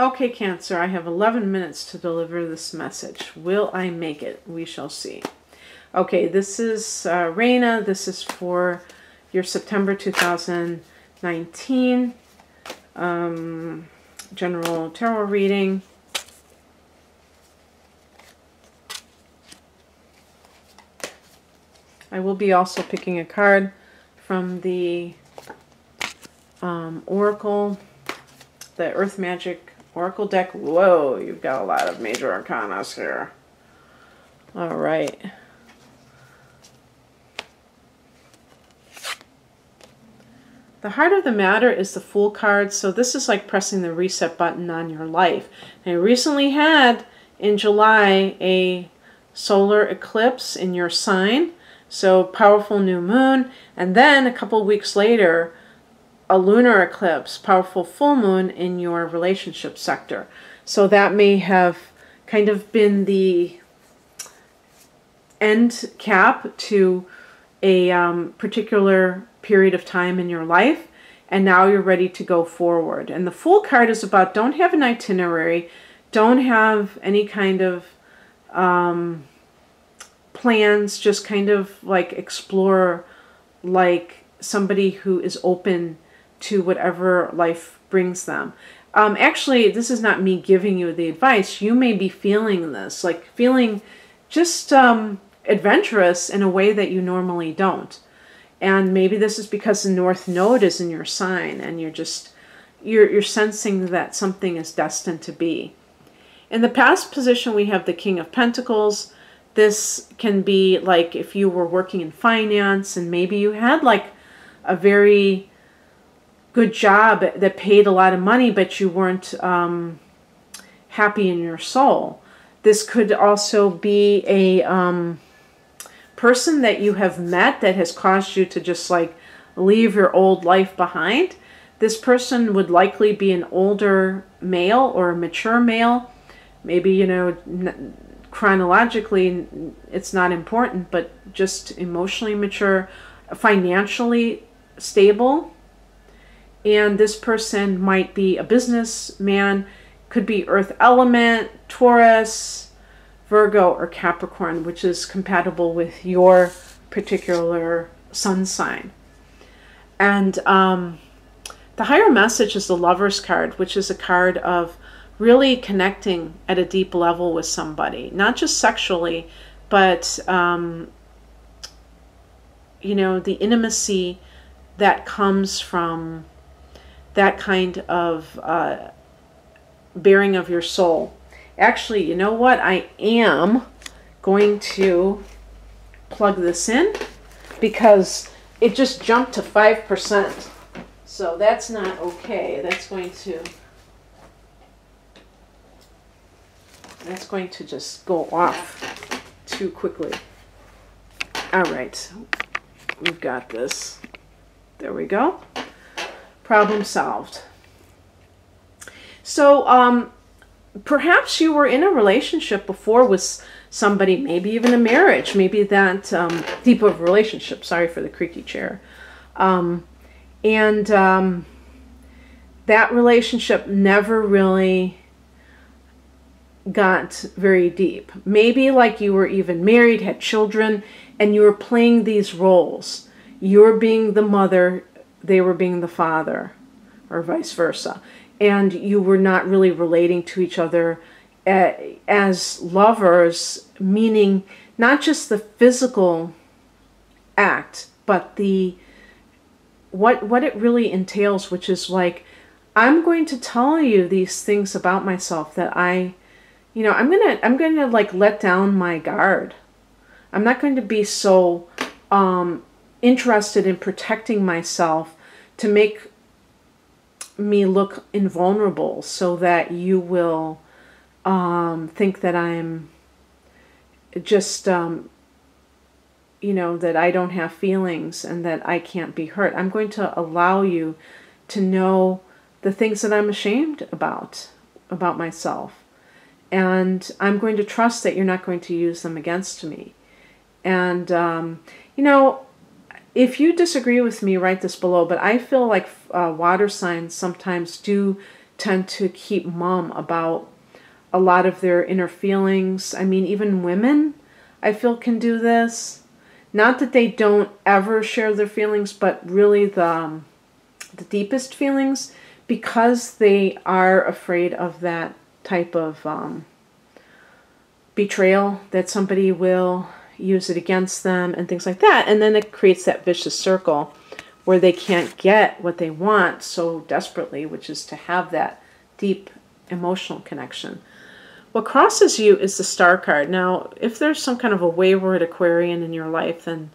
Okay, Cancer, I have 11 minutes to deliver this message. Will I make it? We shall see. Okay, this is Raina. This is for your September 2019 general tarot reading. I will be also picking a card from the Oracle, the Earth Magic Oracle deck. Whoa, you've got a lot of major arcana here. All right. The heart of the matter is the Fool card. So this is like pressing the reset button on your life. And I recently had, in July, a solar eclipse in your sign. So powerful new moon. And then a couple weeks later, a lunar eclipse, powerful full moon in your relationship sector. So that may have kind of been the end cap to a particular period of time in your life, and now you're ready to go forward. And the Fool card is about don't have an itinerary, don't have any kind of plans, just kind of like explore, like somebody who is open to whatever life brings them. Actually, this is not me giving you the advice. You may be feeling this, like feeling just adventurous in a way that you normally don't. And maybe this is because the North Node is in your sign and you're sensing that something is destined to be. In the past position, we have the King of Pentacles. This can be like if you were working in finance and maybe you had like a very good job that paid a lot of money, but you weren't happy in your soul. This could also be a person that you have met that has caused you to just like leave your old life behind. This person would likely be an older male or a mature male. Maybe, you know, chronologically it's not important, but just emotionally mature, financially stable. And this person might be a businessman, could be Earth element, Taurus, Virgo, or Capricorn, which is compatible with your particular sun sign. And the higher message is the Lover's card, which is a card of really connecting at a deep level with somebody, not just sexually, but you know, the intimacy that comes from that kind of bearing of your soul. Actually, you know what? I am going to plug this in because it just jumped to 5%. So that's not okay. That's going to just go off too quickly. All right. We've got this. There we go. Problem solved. So perhaps you were in a relationship before with somebody, maybe even a marriage, maybe that deep of a relationship. Sorry for the creaky chair. That relationship never really got very deep. Maybe like you were even married, had children, and you were playing these roles. You were being the mother, they were being the father, or vice versa. And you were not really relating to each other as lovers, meaning not just the physical act, but the what it really entails, which is like, I'm going to tell you these things about myself that I'm gonna like let down my guard. I'm not going to be so interested in protecting myself to make me look invulnerable so that you will think that I'm just you know, that I don't have feelings and that I can't be hurt. I'm going to allow you to know the things that I'm ashamed about myself. And I'm going to trust that you're not going to use them against me. And, you know, if you disagree with me, write this below. But I feel like water signs sometimes do tend to keep mum about a lot of their inner feelings. I mean, even women, I feel, can do this. Not that they don't ever share their feelings, but really the deepest feelings, because they are afraid of that type of betrayal, that somebody will use it against them and things like that. And then it creates that vicious circle where they can't get what they want so desperately, which is to have that deep emotional connection. What crosses you is the Star card. Now, if there's some kind of a wayward Aquarian in your life, then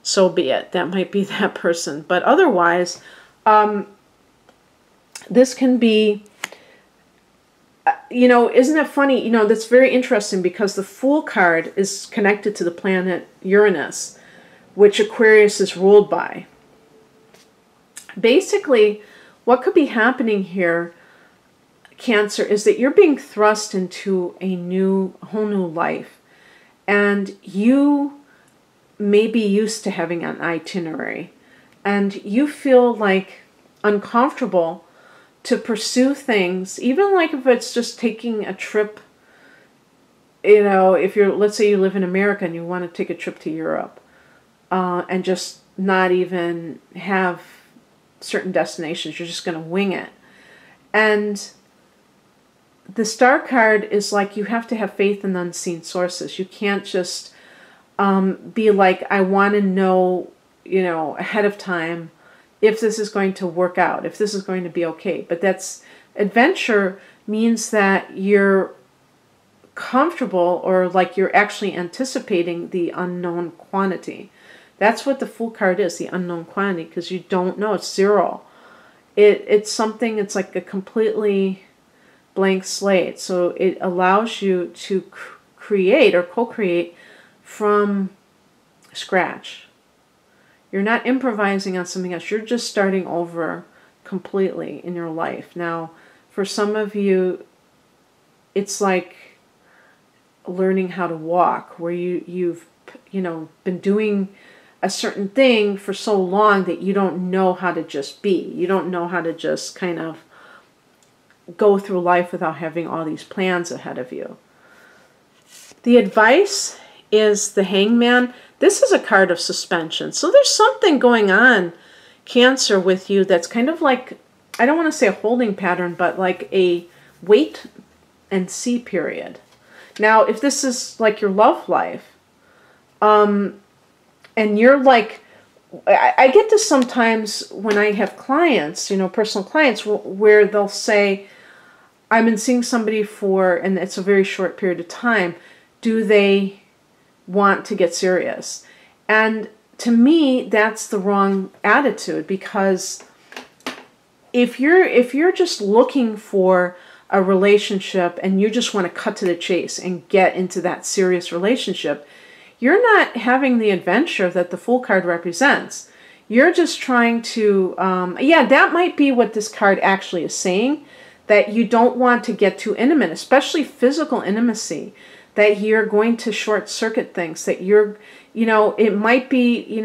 so be it. That might be that person. But otherwise, this can be, isn't it funny? That's very interesting, because the Fool card is connected to the planet Uranus, which Aquarius is ruled by. Basically, what could be happening here, Cancer, is that you're being thrust into a whole new life. And you may be used to having an itinerary. And you feel like uncomfortable to pursue things, even like if it's just taking a trip. If let's say you live in America and you want to take a trip to Europe, and just not even have certain destinations, you're just going to wing it. And the Star card is like, you have to have faith in unseen sources. You can't just be like, I want to know, ahead of time if this is going to work out, if this is going to be okay. But adventure means that you're comfortable, or like you're actually anticipating the unknown quantity. That's what the Fool card is, the unknown quantity, because you don't know. It's zero. It's something, it's like a completely blank slate. So it allows you to create or co-create from scratch. You're not improvising on something else. You're just starting over completely in your life. Now, for some of you, it's like learning how to walk, where you've been doing a certain thing for so long that you don't know how to just be. You don't know how to just kind of go through life without having all these plans ahead of you. The advice is the Hangman. This is a card of suspension. So there's something going on, Cancer, with you that's kind of like, I don't want to say a holding pattern, but like a wait and see period. Now, if this is like your love life, and you're like, I get this sometimes when I have clients, personal clients, where they'll say, I've been seeing somebody and it's a very short period of time. Do they want to get serious? And to me, that's the wrong attitude, because if you're just looking for a relationship and you just want to cut to the chase and get into that serious relationship, you're not having the adventure that the Fool card represents. You're just trying to, that might be what this card actually is saying, that you don't want to get too intimate, especially physical intimacy, that you're going to short circuit things, that it might be,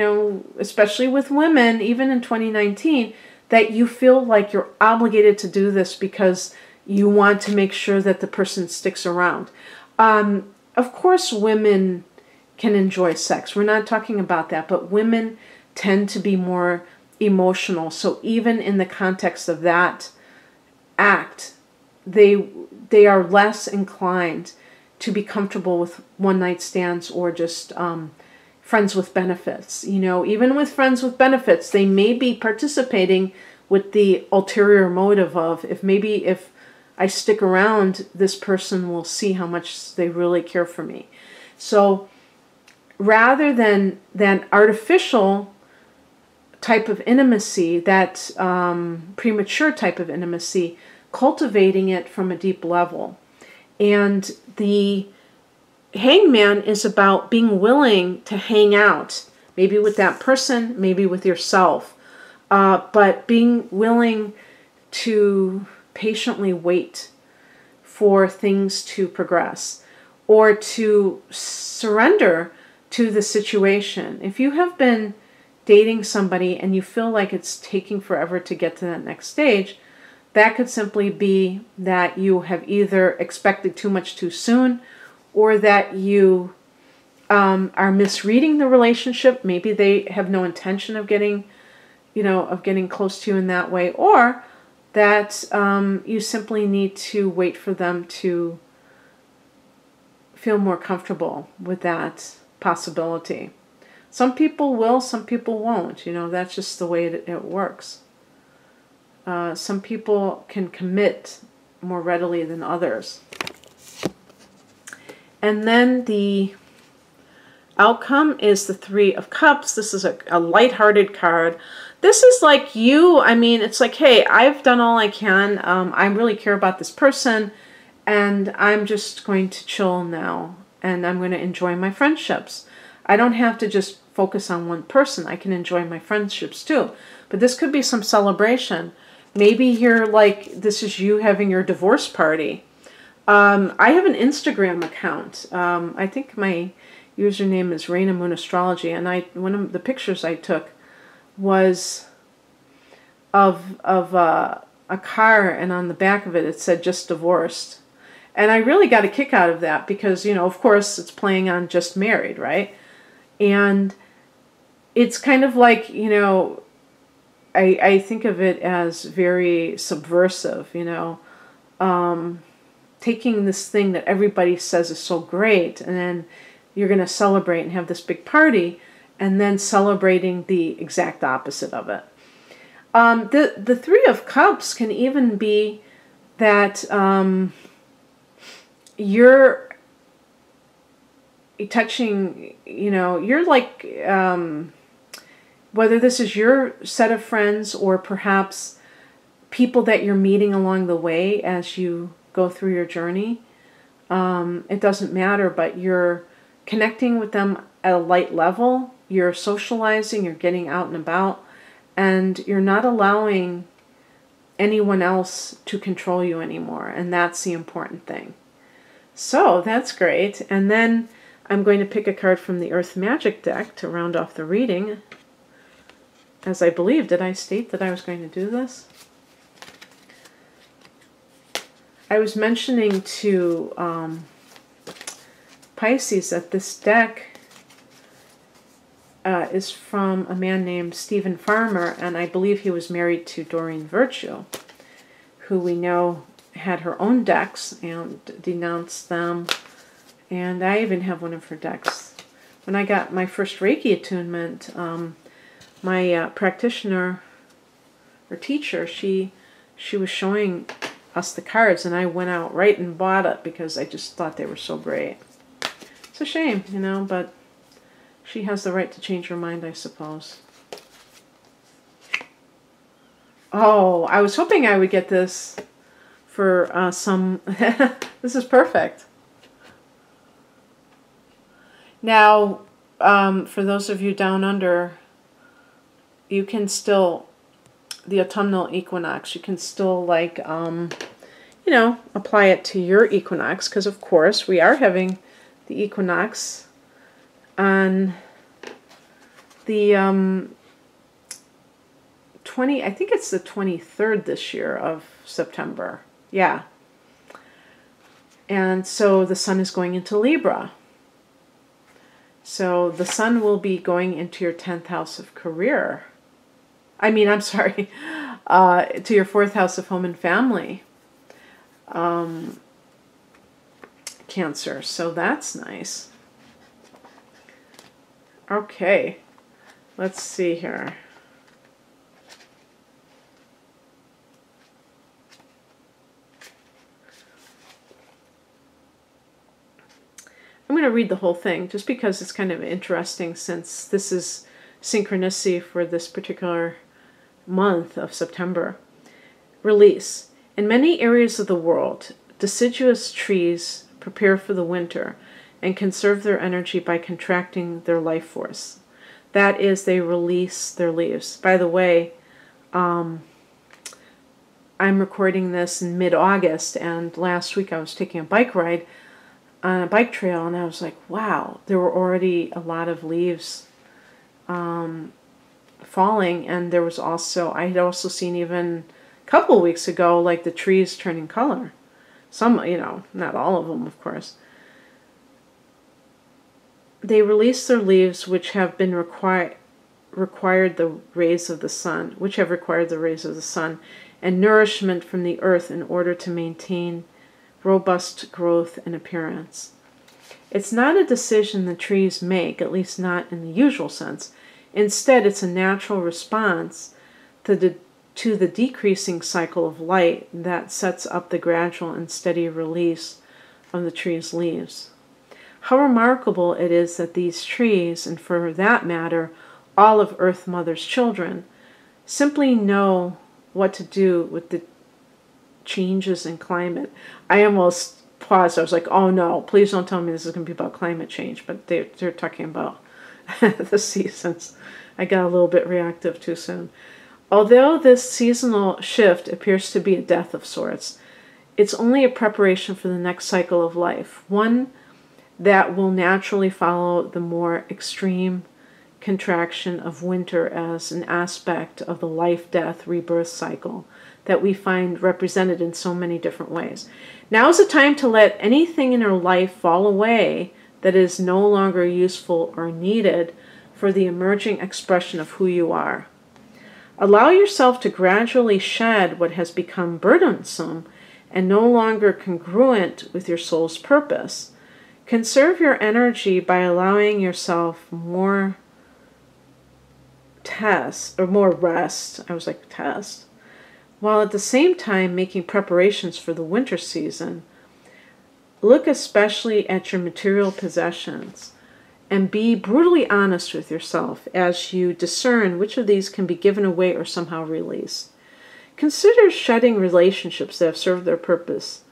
especially with women, even in 2019, that you feel like you're obligated to do this because you want to make sure that the person sticks around. Of course, women can enjoy sex. We're not talking about that, but women tend to be more emotional. So even in the context of that act, they are less inclined to be comfortable with one-night stands or just friends with benefits. Even with friends with benefits, they may be participating with the ulterior motive of, if I stick around, this person will see how much they really care for me. So rather than artificial type of intimacy, that premature type of intimacy, cultivating it from a deep level. And the Hangman is about being willing to hang out, maybe with that person, maybe with yourself, but being willing to patiently wait for things to progress, or to surrender to the situation. If you have been dating somebody and you feel like it's taking forever to get to that next stage, that could simply be that you have either expected too much too soon, or that you are misreading the relationship. Maybe they have no intention of getting, of getting close to you in that way, or that you simply need to wait for them to feel more comfortable with that possibility. Some people will, some people won't. That's just the way it works. Some people can commit more readily than others. And then the outcome is the Three of Cups. This is a lighthearted card. This is like you. I mean, it's like, hey, I've done all I can. I really care about this person, and I'm just going to chill now, and I'm going to enjoy my friendships. I don't have to just focus on one person. I can enjoy my friendships too. But this could be some celebration. Maybe you're like, this is you having your divorce party. I have an Instagram account. I think my username is Raina Moon Astrology, and one of the pictures I took was of a car, and on the back of it, it said just divorced. And I really got a kick out of that because, of course, it's playing on just married, right? And it's kind of like, I think of it as very subversive, taking this thing that everybody says is so great, and then you're going to celebrate and have this big party, and then celebrating the exact opposite of it. The Three of Cups can even be that you're touching, you're like, whether this is your set of friends or perhaps people that you're meeting along the way as you go through your journey, it doesn't matter, but you're connecting with them at a light level, you're socializing, you're getting out and about, and you're not allowing anyone else to control you anymore, and that's the important thing. So that's great. And then I'm going to pick a card from the Earth Magic deck to round off the reading. As I believe, did I state that I was going to do this? I was mentioning to Pisces that this deck is from a man named Stephen Farmer, and I believe he was married to Doreen Virtue, who we know had her own decks and denounced them. And I even have one of her decks. When I got my first Reiki attunement, my practitioner or teacher, she was showing us the cards, and I went out right and bought it because I just thought they were so great. It's a shame, but she has the right to change her mind, I suppose. Oh, I was hoping I would get this for some... This is perfect. Now, for those of you down under, you can still, the autumnal equinox, you can still like, apply it to your equinox, because of course we are having the equinox on the I think it's the 23rd this year of September. Yeah. And so the sun is going into Libra. So the sun will be going into your 10th house of career. I'm sorry, to your 4th house of home and family. Cancer. So that's nice. Okay. Let's see here. I'm going to read the whole thing just because it's kind of interesting, since this is synchronicity for this particular month of September. Release. In many areas of the world, deciduous trees prepare for the winter and conserve their energy by contracting their life force. That is, they release their leaves. By the way, I'm recording this in mid-August, and last week I was taking a bike ride on a bike trail, and I was like, wow, there were already a lot of leaves falling, and there was also, I had also seen even couple of weeks ago, like the trees turning color. Some, you know, not all of them, of course. They release their leaves, which have been required the rays of the sun, and nourishment from the earth in order to maintain robust growth and appearance. It's not a decision the trees make, at least not in the usual sense. Instead, it's a natural response to the decreasing cycle of light that sets up the gradual and steady release of the tree's leaves. How remarkable it is that these trees, and for that matter, all of Earth Mother's children, simply know what to do with the changes in climate. I almost paused. I was like, oh no, please don't tell me this is going to be about climate change. But they're talking about the seasons. I got a little bit reactive too soon. Although this seasonal shift appears to be a death of sorts, it's only a preparation for the next cycle of life, one that will naturally follow the more extreme contraction of winter as an aspect of the life-death rebirth cycle that we find represented in so many different ways. Now is the time to let anything in our life fall away that is no longer useful or needed for the emerging expression of who you are. Allow yourself to gradually shed what has become burdensome and no longer congruent with your soul's purpose. Conserve your energy by allowing yourself more rest, while at the same time making preparations for the winter season. Look especially at your material possessions and be brutally honest with yourself as you discern which of these can be given away or somehow released. Consider shedding relationships that have served their purpose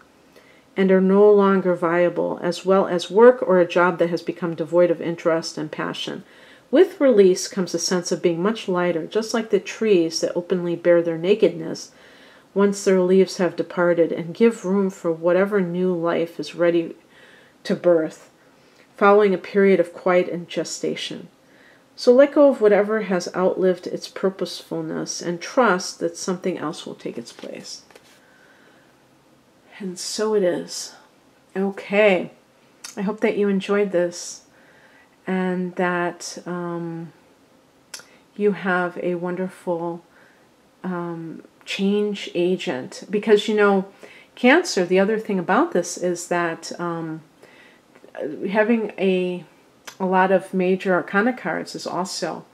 and are no longer viable, as well as work or a job that has become devoid of interest and passion. With release comes a sense of being much lighter, just like the trees that openly bear their nakedness once their leaves have departed, and give room for whatever new life is ready to birth, following a period of quiet and gestation. So let go of whatever has outlived its purposefulness and trust that something else will take its place. And so it is. Okay. I hope that you enjoyed this and that you have a wonderful change agent. Because, you know, Cancer, the other thing about this is that having a lot of major arcana cards is also,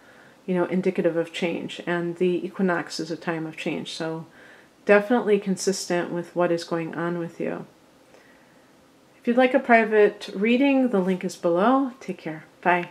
you know, indicative of change. And the equinox is a time of change. So definitely consistent with what is going on with you. If you'd like a private reading, the link is below. Take care. Bye.